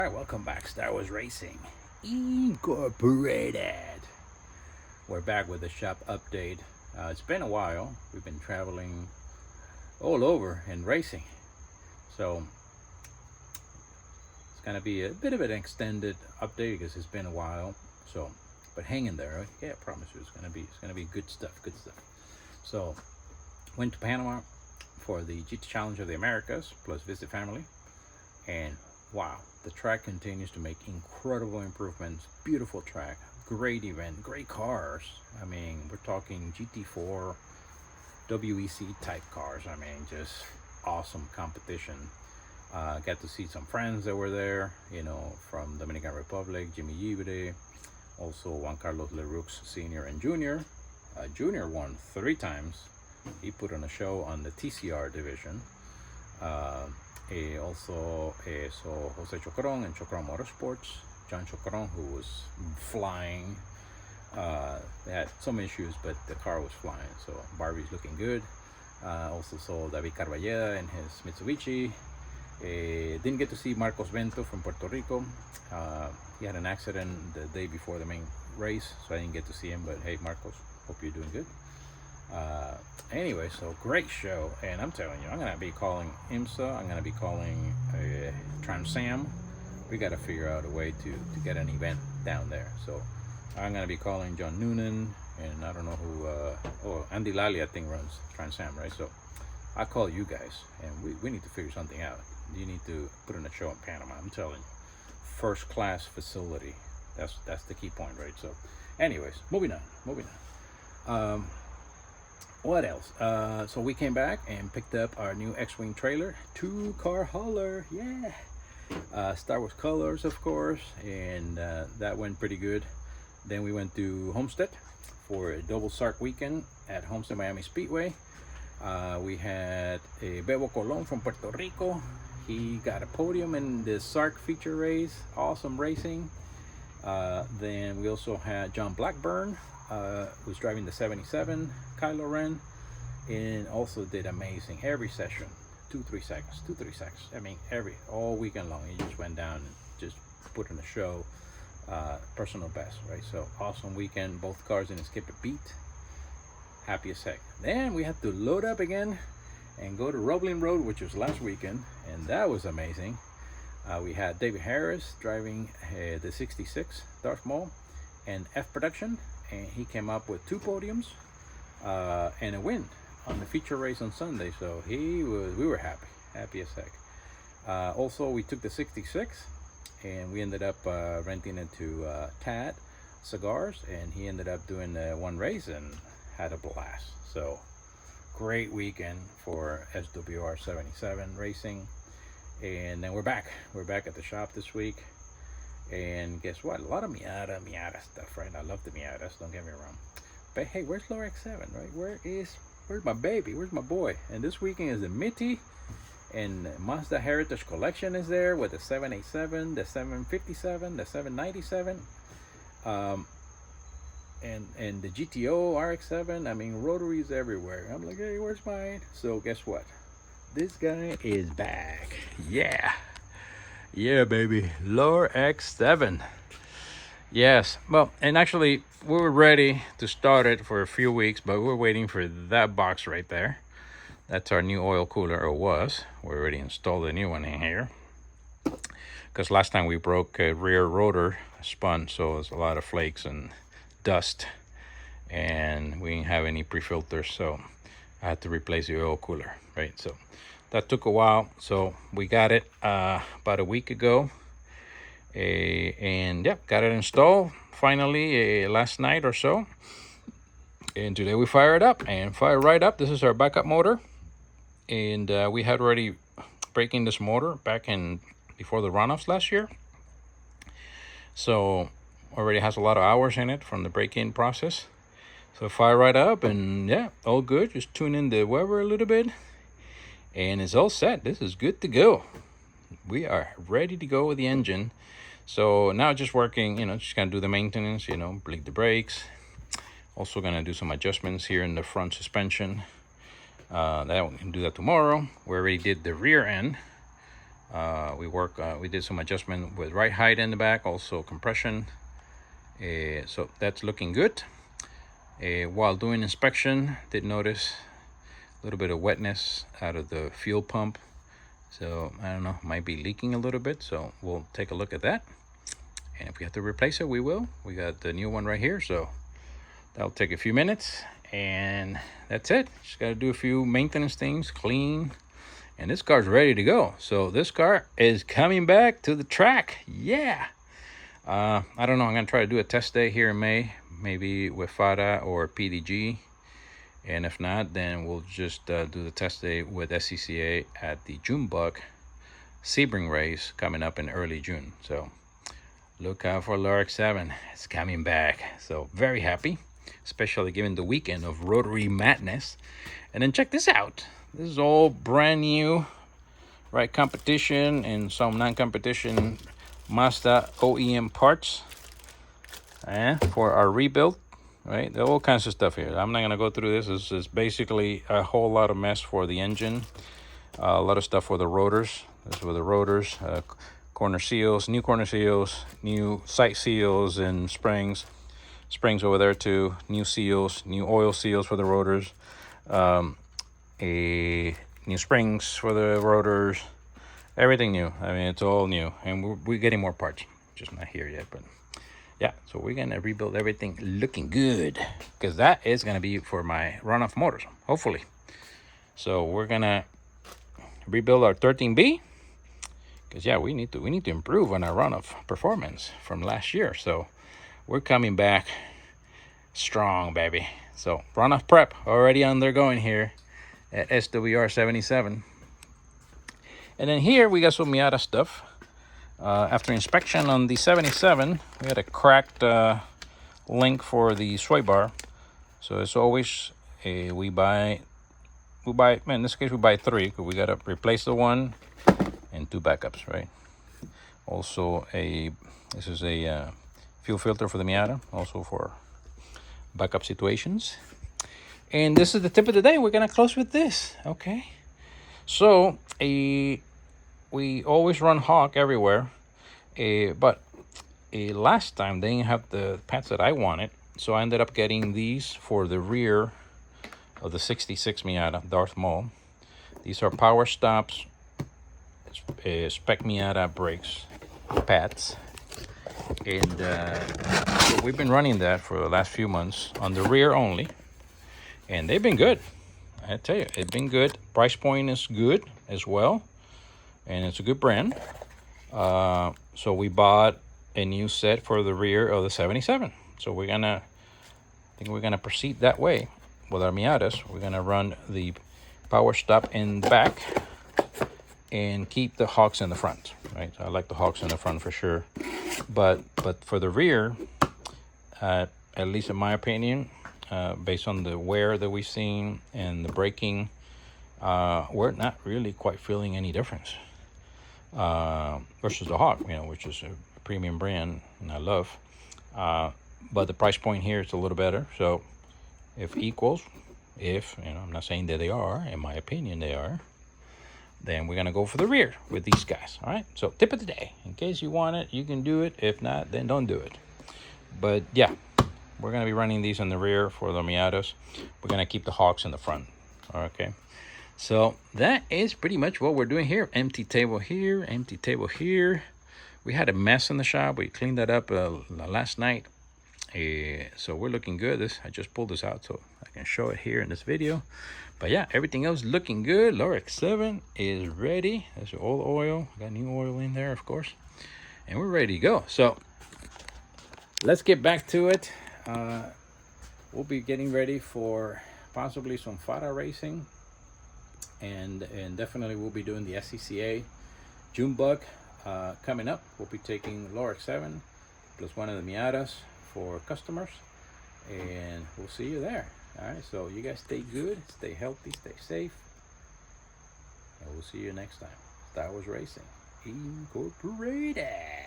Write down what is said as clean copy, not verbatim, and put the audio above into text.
All right, welcome back. Star Wars Racing Incorporated. We're back with the shop update. It's been a while. We've been traveling all over and racing. So it's going to be a bit of an extended update because it's been a while. So, but hang in there. Right? Yeah, I promise you, it's gonna be good stuff. Good stuff. So, went to Panama for the GT Challenge of the Americas plus visit family, and wow, the track continues to make incredible improvements. Beautiful track, great event, great cars. I mean, we're talking GT4 WEC type cars. I mean, just awesome competition. Got to see some friends that were there, from Dominican Republic, Jimmy Yibere, also Juan Carlos Leroux Sr. and Jr. Jr. won 3 times. He put on a show on the TCR division. Also, so Jose Chocron and Chocron Motorsports, John Chocron, who was flying. They had some issues, but the car was flying. So Barbie's looking good. Also saw David Carballeda and his Mitsubishi. Didn't get to see Marcos Bento from Puerto Rico. He had an accident the day before the main race, so I didn't get to see him. But hey, Marcos, hope you're doing good. Anyway, so great show, and I'm telling you, I'm gonna be calling IMSA. I'm gonna be calling Trans Am. We got to figure out a way to get an event down there. So I'm gonna be calling John Noonan, and I don't know who. Andy Lally, I think, runs Trans Am, right? So I'll call you guys, and we need to figure something out. You need to put in a show in Panama. I'm telling you, first class facility. That's the key point, right? So, anyways, moving on. What else? So we came back and picked up our new X-Wing trailer, 2-car hauler, yeah. Star Wars colors, of course, and that went pretty good. Then we went to Homestead for a double SARC weekend at Homestead Miami Speedway. We had a Bebo Colon from Puerto Rico. He got a podium in the SARC feature race, awesome racing. Then we also had John Blackburn, who's driving the 77 Kylo Ren, and also did amazing every session. 2-3 seconds. I mean, all weekend long, he just went down and just put in a show. Personal best, right? So awesome weekend. Both cars didn't skip a beat. Happy as heck. Then we had to load up again and go to Roebling Road, which was last weekend, and that was amazing. We had David Harris driving the 66 Darth Maul and F Production, and he came up with 2 podiums and a win on the feature race on Sunday. So we were happy as heck. Also, we took the 66 and we ended up renting it to Tad Cigars, and he ended up doing one race and had a blast. So great weekend for SWR77 racing. And then we're back at the shop this week, and guess what, a lot of Miata stuff, right? I love the Miatas, don't get me wrong, but hey, where's Laura X7, right? Where's my baby, where's my boy? And this weekend is the Mitty, and Mazda Heritage Collection is there with the 787, the 757, the 797, and the GTO RX7. I mean, rotaries everywhere. I'm like, hey, where's mine? So guess what, this guy is back. Yeah, baby, Lure X7. Yes, well, and actually we were ready to start it for a few weeks, but we're waiting for that box right there. That's our new oil cooler, or was. We already installed a new one in here, because last time we broke a rear rotor spun, so there's a lot of flakes and dust, and we didn't have any pre-filters, so I had to replace the oil cooler, right? So that took a while. So we got it about a week ago, and yeah, got it installed finally last night or so, and today we fire it up and fire right up. This is our backup motor, and we had already breaking this motor back in before the runoffs last year, so already has a lot of hours in it from the break-in process. So fire right up, and yeah, all good. Just tune in the Weber a little bit, and it's all set. This is good to go. We are ready to go with the engine. So now just working, just gonna do the maintenance, bleed the brakes. Also gonna do some adjustments here in the front suspension. That we can do that tomorrow. We already did the rear end. We did some adjustment with ride height in the back, also compression. So that's looking good. While doing inspection, did notice a little bit of wetness out of the fuel pump. So I don't know, might be leaking a little bit. So we'll take a look at that. And if we have to replace it, we will. We got the new one right here. So that'll take a few minutes. And that's it. Just got to do a few maintenance things, clean. And this car's ready to go. So this car is coming back to the track. Yeah. I don't know. I'm going to try to do a test day here in May. Maybe with FATA or PDG, and if not, then we'll just do the test day with SCCA at the June Buck Sebring race coming up in early June. So look out for LRX7. It's coming back. So very happy, especially given the weekend of Rotary Madness. And then check this out. This is all brand new, right? Competition and some non-competition Mazda OEM parts. For our rebuild, right? There are all kinds of stuff here. I'm not gonna go through this. This is basically a whole lot of mess for the engine, a lot of stuff for the rotors. This is for the rotors, corner seals, new sight seals and springs over there too, new seals, new oil seals for the rotors, new springs for the rotors, everything new. I mean, it's all new, and we're getting more parts, just not here yet, but yeah, so we're gonna rebuild everything looking good, because that is gonna be for my runoff motors, hopefully. So we're gonna rebuild our 13B, because yeah, we need to improve on our runoff performance from last year. So we're coming back strong, baby. So runoff prep already undergoing here at SWR77. And then here we got some Miata stuff. After inspection on the 77, we had a cracked link for the sway bar. So as always, we buy, in this case we buy 3, because we gotta replace the one and 2 backups, right? Also this is a fuel filter for the Miata, also for backup situations. And this is the tip of the day. We're gonna close with this, okay? So we always run Hawk everywhere, but last time they didn't have the pads that I wanted, so I ended up getting these for the rear of the 66 Miata Darth Maul. These are PowerStop's Spec Miata brakes pads, and so we've been running that for the last few months on the rear only, and they've been good. I tell you, it's been good. Price point is good as well, and it's a good brand. So we bought a new set for the rear of the 77. So I think we're gonna proceed that way with our Miatas. We're gonna run the PowerStop in the back and keep the Hawks in the front, right? So I like the Hawks in the front for sure, but for the rear, at least in my opinion, based on the wear that we've seen and the braking, we're not really quite feeling any difference versus the Hawk, which is a premium brand and I love. But the price point here is a little better. So I'm not saying that they are, in my opinion they are, then we're gonna go for the rear with these guys. All right, so tip of the day, in case you want it, you can do it. If not, then don't do it. But yeah, we're gonna be running these in the rear for the Miatas. We're gonna keep the Hawks in the front. Okay, so that is pretty much what we're doing here. Empty table here, empty table here. We had a mess in the shop. We cleaned that up last night. So we're looking good. I just pulled this out so I can show it here in this video. But yeah, everything else looking good. LRX7 is ready. There's all oil. Got new oil in there, of course. And we're ready to go. So let's get back to it. We'll be getting ready for possibly some FATA racing. And definitely we'll be doing the SCCA June Bug coming up. We'll be taking LRX7 plus one of the Miatas for customers, and we'll see you there. All right, so you guys stay good, stay healthy, stay safe, and we'll see you next time. Star Wars Racing Incorporated.